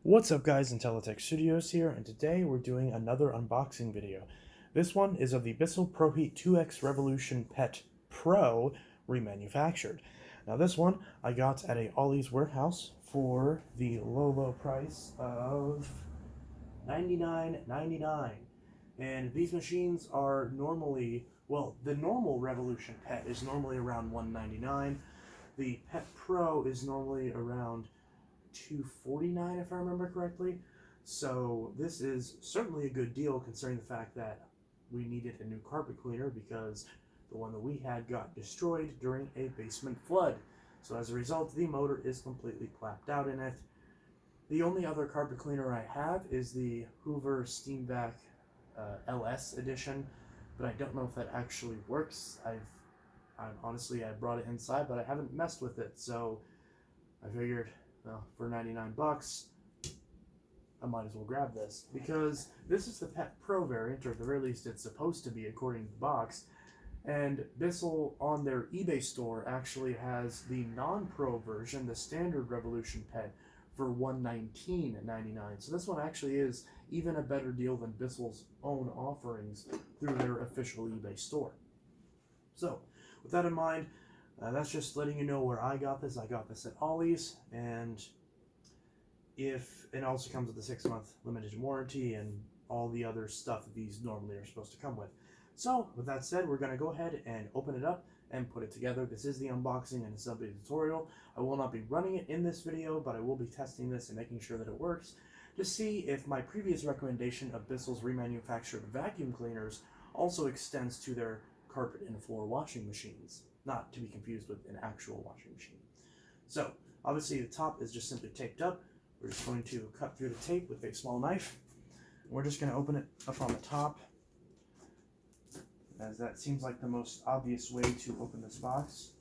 What's up guys, Untitled Studios here, and today we're doing another unboxing video. This one is of the Bissell ProHeat 2X Revolution Pet Pro remanufactured. Now this one I got at a Ollie's warehouse for the low price of $99.99. And these machines are normally, well, the normal Revolution Pet is normally around $199. The Pet Pro is normally around $249 if I remember correctly. So this is certainly a good deal considering the fact that we needed a new carpet cleaner because the one that we had got destroyed during a basement flood. So as a result, the motor is completely clapped out in it. The only other carpet cleaner I have is the Hoover Steamvac LS edition, but I don't know if that actually works. I honestly brought it inside, but I haven't messed with it, so I figured, well, for 99 bucks, I might as well grab this, because this is the Pet Pro variant, or at the very least it's supposed to be according to the box, and Bissell on their eBay store actually has the non-pro version, the standard Revolution Pet, for $119.99. So this one actually is even a better deal than Bissell's own offerings through their official eBay store. So, with that in mind, that's just letting you know where I got this. I got this at Ollie's, and it also comes with a 6-month limited warranty and all the other stuff that these normally are supposed to come with. So, with that said, we're going to go ahead and open it up and put it together. This is the unboxing and assembly tutorial. I will not be running it in this video, but I will be testing this and making sure that it works to see if my previous recommendation of Bissell's remanufactured vacuum cleaners also extends to their carpet and floor washing machines, not to be confused with an actual washing machine. So, obviously the top is just simply taped up. We're just going to cut through the tape with a small knife. We're just going to open it up on the top, as that seems like the most obvious way to open this box.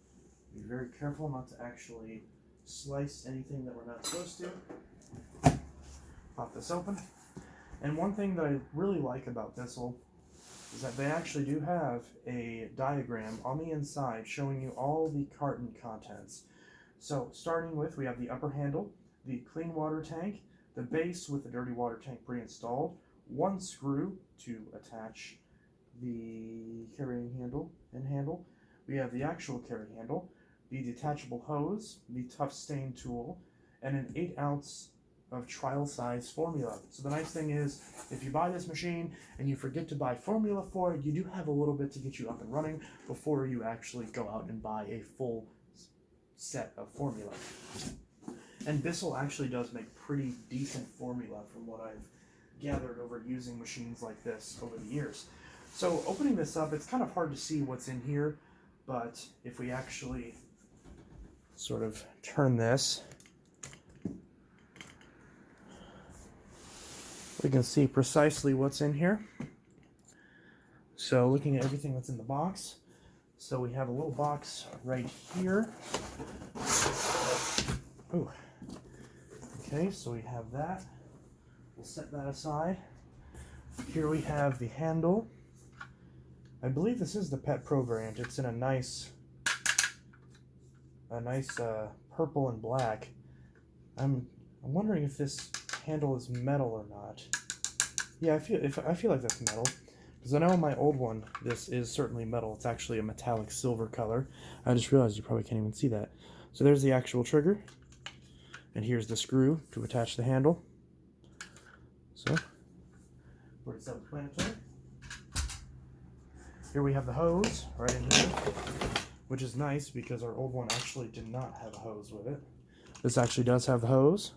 Be very careful not to actually slice anything that we're not supposed to. Pop this open. And one thing that I really like about Bissell is that they actually do have a diagram on the inside showing you all the carton contents. So starting with, we have the upper handle, the clean water tank, the base with the dirty water tank pre-installed, one screw to attach the carrying handle and handle. We have the actual carry handle, the detachable hose, the tough stain tool, and an 8-ounce of trial size formula. So the nice thing is, if you buy this machine and you forget to buy formula for it, you do have a little bit to get you up and running before you actually go out and buy a full set of formula. And Bissell actually does make pretty decent formula from what I've gathered over using machines like this over the years. So opening this up, it's kind of hard to see what's in here, but if we actually sort of turn this, we can see precisely what's in here. So looking at everything that's in the box, so we have a little box right here. Ooh. Okay, so we have that. We'll set that aside. Here we have the handle. I believe this is the Pet Pro variant. It's in a nice purple and black. I'm wondering if this handle is metal or not. Yeah, I feel like that's metal, because I know in my old one this is certainly metal. It's actually a metallic silver color. I just realized you probably can't even see that. So there's the actual trigger, and here's the screw to attach the handle. So pretty self-explanatory. Here we have the hose right in here, which is nice because our old one actually did not have a hose with it. This actually does have the hose.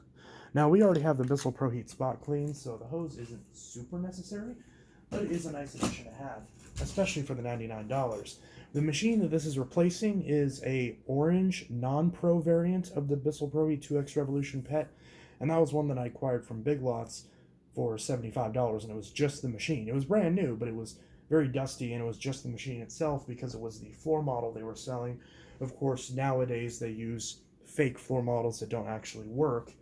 Now, we already have the Bissell ProHeat Spot Clean, so the hose isn't super necessary, but it is a nice addition to have, especially for the $99. The machine that this is replacing is a orange non-pro variant of the Bissell ProHeat 2X Revolution Pet, and that was one that I acquired from Big Lots for $75, and it was just the machine. It was brand new, but it was very dusty, and it was just the machine itself because it was the floor model they were selling. Of course, nowadays they use fake floor models that don't actually work,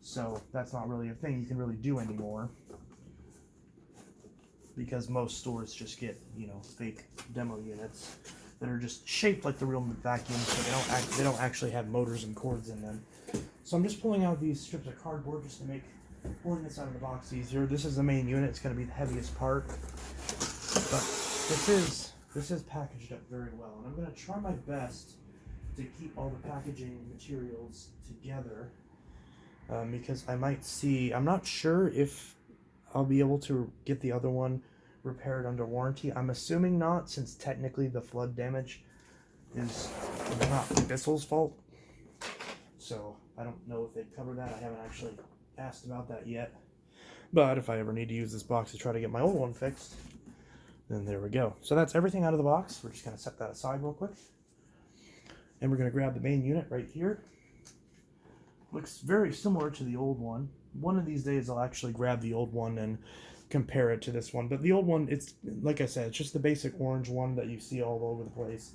so that's not really a thing you can really do anymore, because most stores just get, fake demo units. that are just shaped like the real vacuum, so they don't actually have motors and cords in them. So I'm just pulling out these strips of cardboard just to make pulling this out of the box easier. This is the main unit. It's going to be the heaviest part, but this is packaged up very well, and I'm going to try my best to keep all the packaging materials together, because I'm not sure if I'll be able to get the other one repaired under warranty. I'm assuming not, since technically the flood damage is not Bissell's fault. So I don't know if they'd cover that. I haven't actually asked about that yet. But if I ever need to use this box to try to get my old one fixed, then there we go. So that's everything out of the box. We're just going to set that aside real quick. And we're going to grab the main unit right here. Looks very similar to the old one. One of these days I'll actually grab the old one and compare it to this one. But the old one, it's like I said, it's just the basic orange one that you see all over the place.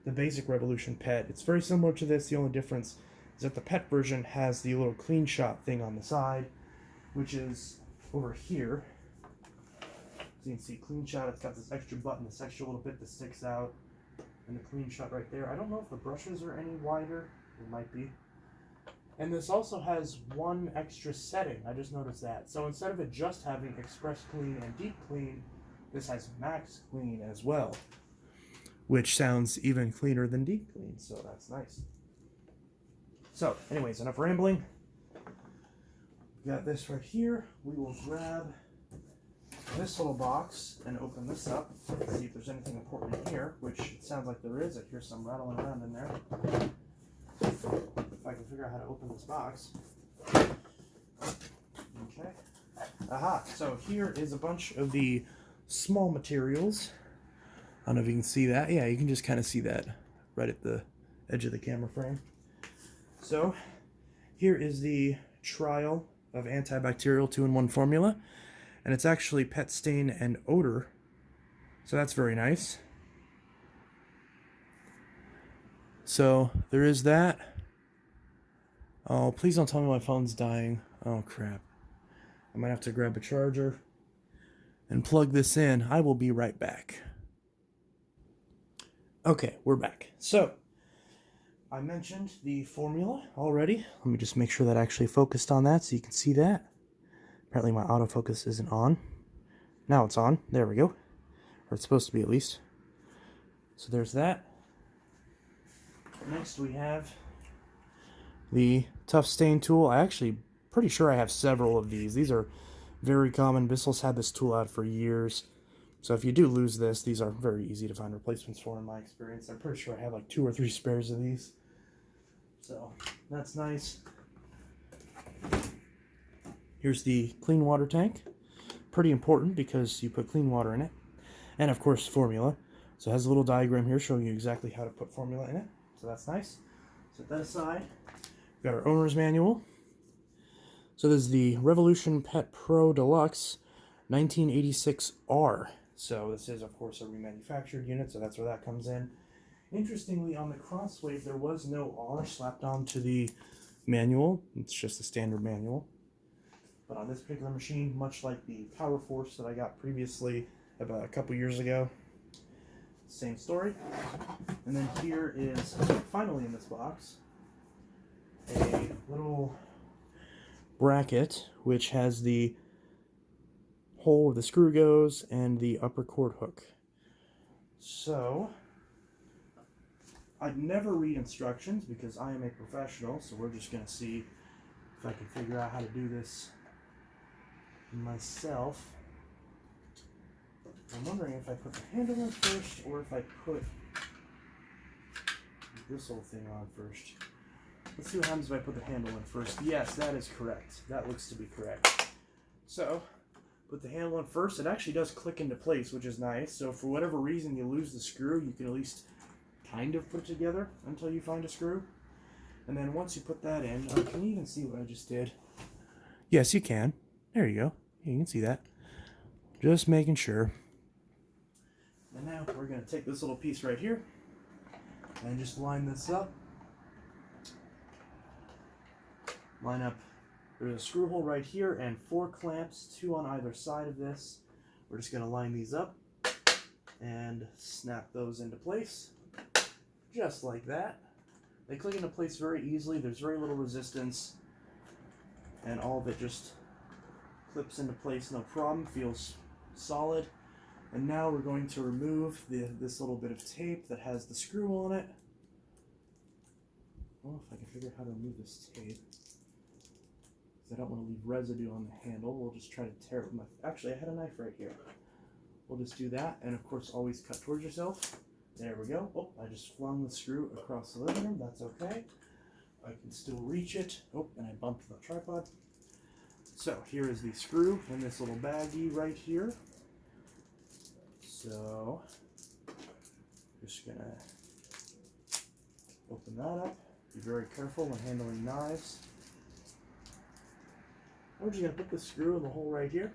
The basic Revolution PET. It's very similar to this. The only difference is that the PET version has the little clean shot thing on the side, which is over here. So you can see clean shot. It's got this extra button, this extra little bit that sticks out, and the clean shot right there. I don't know if the brushes are any wider. It might be. And this also has one extra setting. I just noticed that. So instead of it just having Express Clean and Deep Clean, this has Max Clean as well, which sounds even cleaner than Deep Clean, so that's nice. So, anyways, enough rambling. We got this right here. We will grab this little box and open this up and see if there's anything important in here, which it sounds like there is. I hear some rattling around in there. If I can figure out how to open this box. Okay. Aha, so here is a bunch of the small materials. I don't know if you can see that. Yeah, you can just kind of see that right at the edge of the camera frame. So here is the trial of antibacterial 2-in-1 formula, and it's actually pet stain and odor, so that's very nice. So there is that. Oh, please don't tell me my phone's dying. Oh crap. I might have to grab a charger and plug this in. I will be right back. Okay, we're back. So I mentioned the formula already. Let me just make sure that I actually focused on that so you can see that. Apparently my autofocus isn't on. Now it's on. There we go. Or it's supposed to be, at least. So there's that. Next we have the Tough Stain tool. I actually pretty sure I have several of these. These are very common. Bissell's had this tool out for years. So if you do lose this, these are very easy to find replacements for in my experience. I'm pretty sure I have like 2 or 3 spares of these. So that's nice. Here's the clean water tank. Pretty important because you put clean water in it. And of course formula. So it has a little diagram here showing you exactly how to put formula in it. So that's nice. Set that aside. We've got our owner's manual. So this is the Revolution PET Pro Deluxe 1986R. So this is, of course, a remanufactured unit, so that's where that comes in. Interestingly, on the Crosswave, there was no R slapped onto the manual. It's just the standard manual. But on this particular machine, much like the Power Force that I got previously about a couple years ago, same story. And then here is, finally in this box, a little bracket which has the hole where the screw goes and the upper cord hook. So I'd never read instructions because I am a professional, so we're just going to see if I can figure out how to do this myself. I'm wondering if I put the handle in first or if I put this whole thing on first. Let's see what happens if I put the handle in first. Yes, that is correct. That looks to be correct. So put the handle in first. It actually does click into place, which is nice. So for whatever reason you lose the screw, you can at least kind of put it together until you find a screw. And then once you put that in, can you even see what I just did? Yes, you can. There you go. You can see that. Just making sure. And now we're going to take this little piece right here and just line this up. Line up. There's a screw hole right here and 4 clamps, 2 on either side of this. We're just going to line these up and snap those into place. just like that. They click into place very easily. There's very little resistance, and all of it just clips into place, no problem. Feels solid. And now we're going to remove this little bit of tape that has the screw on it. Well, if I can figure out how to remove this tape, because I don't want to leave residue on the handle, we'll just try to tear it with my... Actually, I had a knife right here. We'll just do that, and of course, always cut towards yourself. There we go. Oh, I just flung the screw across the living room. That's okay. I can still reach it. Oh, and I bumped the tripod. So here is the screw in this little baggie right here. So just gonna open that up. Be very careful when handling knives. We're just gonna put the screw in the hole right here.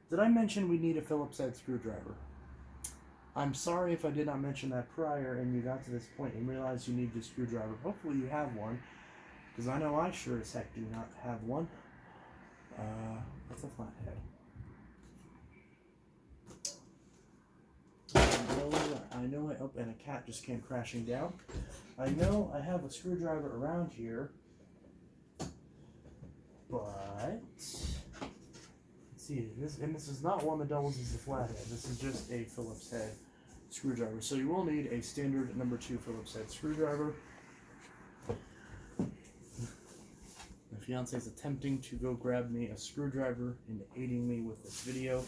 Did I mention we need a Phillips head screwdriver? I'm sorry if I did not mention that prior and you got to this point and realized you need the screwdriver. Hopefully you have one, because I know I sure as heck do not have one. What's a flathead? I know oh, and a cat just came crashing down. I know I have a screwdriver around here, but let's see, this is not one that doubles as a flathead. This is just a Phillips head screwdriver. So you will need a standard number 2 Phillips head screwdriver. My fiance is attempting to go grab me a screwdriver and aiding me with this video.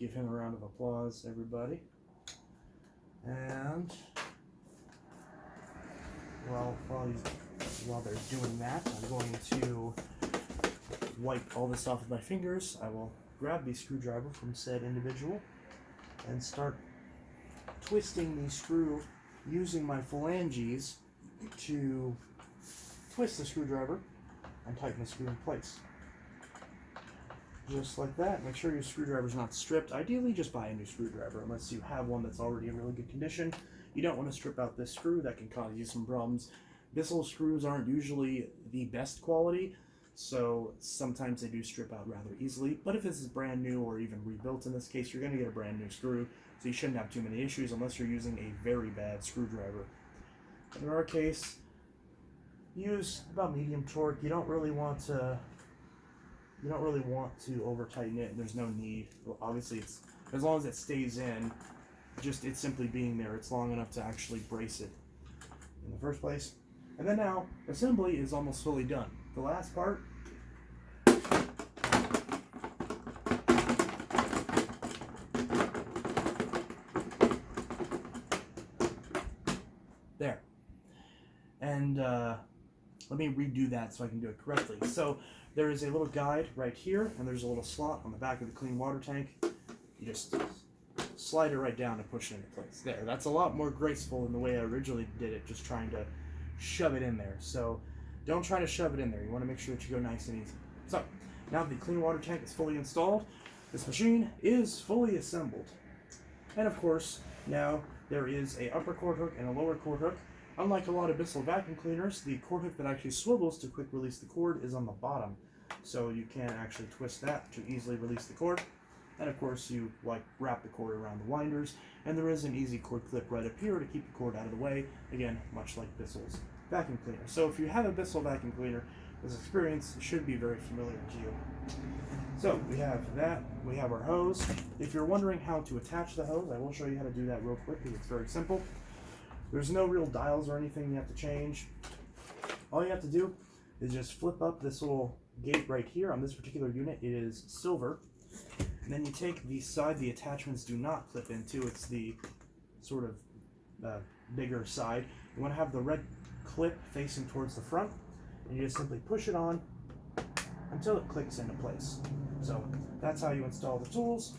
Give him a round of applause, everybody. And while they're doing that, I'm going to wipe all this off with my fingers. I will grab the screwdriver from said individual and start twisting the screw using my phalanges to twist the screwdriver and tighten the screw in place. Just like that. Make sure your screwdriver is not stripped. Ideally, just buy a new screwdriver unless you have one that's already in really good condition. You don't want to strip out this screw. That can cause you some problems. Bissell screws aren't usually the best quality, so sometimes they do strip out rather easily. But if this is brand new or even rebuilt in this case, you're going to get a brand new screw, so you shouldn't have too many issues unless you're using a very bad screwdriver. In our case, use about medium torque. You don't really want to over tighten it. There's no need. Well, obviously, it's as long as it stays in. Just it's simply being there. It's long enough to actually brace it in the first place. And then now assembly is almost fully done. The last part. There. And let me redo that so I can do it correctly. So there is a little guide right here, and there's a little slot on the back of the clean water tank. You just slide it right down and push it into place. There, that's a lot more graceful than the way I originally did it, just trying to shove it in there. So don't try to shove it in there. You want to make sure that you go nice and easy. So now the clean water tank is fully installed, this machine is fully assembled. And of course, now there is a upper cord hook and a lower cord hook. Unlike a lot of Bissell vacuum cleaners, the cord hook that actually swivels to quick release the cord is on the bottom. So you can actually twist that to easily release the cord. And of course you wrap the cord around the winders, and there is an easy cord clip right up here to keep the cord out of the way, again, much like Bissell's vacuum cleaner. So if you have a Bissell vacuum cleaner, this experience should be very familiar to you. So we have that, we have our hose. If you're wondering how to attach the hose, I will show you how to do that real quick because it's very simple. There's no real dials or anything you have to change. All you have to do is just flip up this little gate right here. On this particular unit, it is silver. And then you take the side the attachments do not clip into. It's the sort of bigger side. You want to have the red clip facing towards the front, and you just simply push it on until it clicks into place. So that's how you install the tools.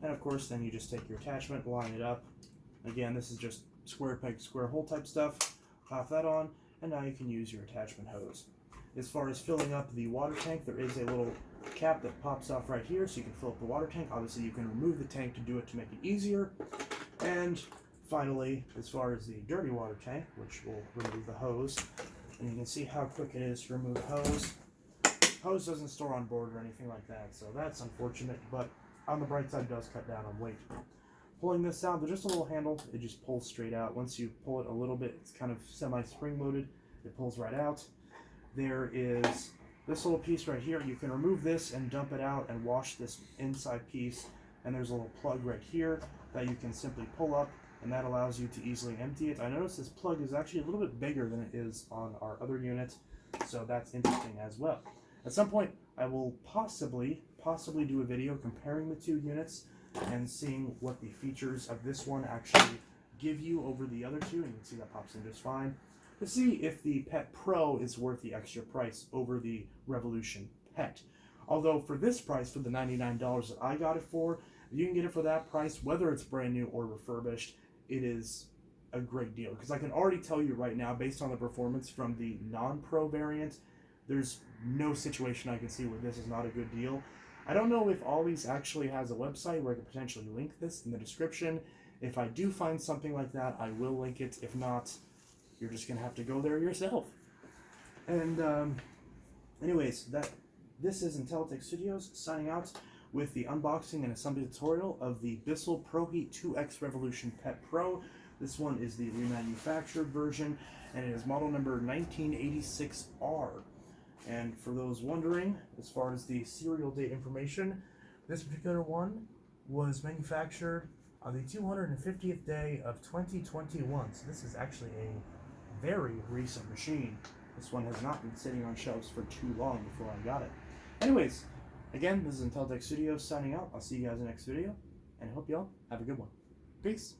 And of course, then you just take your attachment, line it up. Again, this is just square peg, square hole type stuff. Pop that on, and now you can use your attachment hose. As far as filling up the water tank, there is a little cap that pops off right here so you can fill up the water tank. Obviously, you can remove the tank to do it to make it easier. And finally, as far as the dirty water tank, which will remove the hose, and you can see how quick it is to remove the hose. Hose doesn't store on board or anything like that, so that's unfortunate, but on the bright side, it does cut down on weight. pulling this out, there's just a little handle. It just pulls straight out. Once you pull it a little bit, it's kind of semi-spring loaded. It pulls right out. There is this little piece right here. You can remove this and dump it out and wash this inside piece. And there's a little plug right here that you can simply pull up, and that allows you to easily empty it. I noticed this plug is actually a little bit bigger than it is on our other unit, so that's interesting as well. At some point, I will possibly do a video comparing the two units and seeing what the features of this one actually give you over the other two, and you can see that pops in just fine, to see if the Pet Pro is worth the extra price over the Revolution Pet. Although for this price, for the $99 that I got it for, you can get it for that price, whether it's brand new or refurbished. It is a great deal, because I can already tell you right now, based on the performance from the non-Pro variant, there's no situation I can see where this is not a good deal. I don't know if Ollie's actually has a website where I could potentially link this in the description. If I do find something like that, I will link it. If not, you're just going to have to go there yourself. And anyways, this is Untitled Studios signing out with the unboxing and assembly tutorial of the Bissell ProHeat 2X Revolution Pet Pro. This one is the remanufactured version, and it is model number 1986R. And for those wondering, as far as the serial date information, this particular one was manufactured on the 250th day of 2021. So this is actually a very recent machine. This one has not been sitting on shelves for too long before I got it. Anyways, again, this is Untitled Studios signing out. I'll see you guys in the next video, and I hope y'all have a good one. Peace.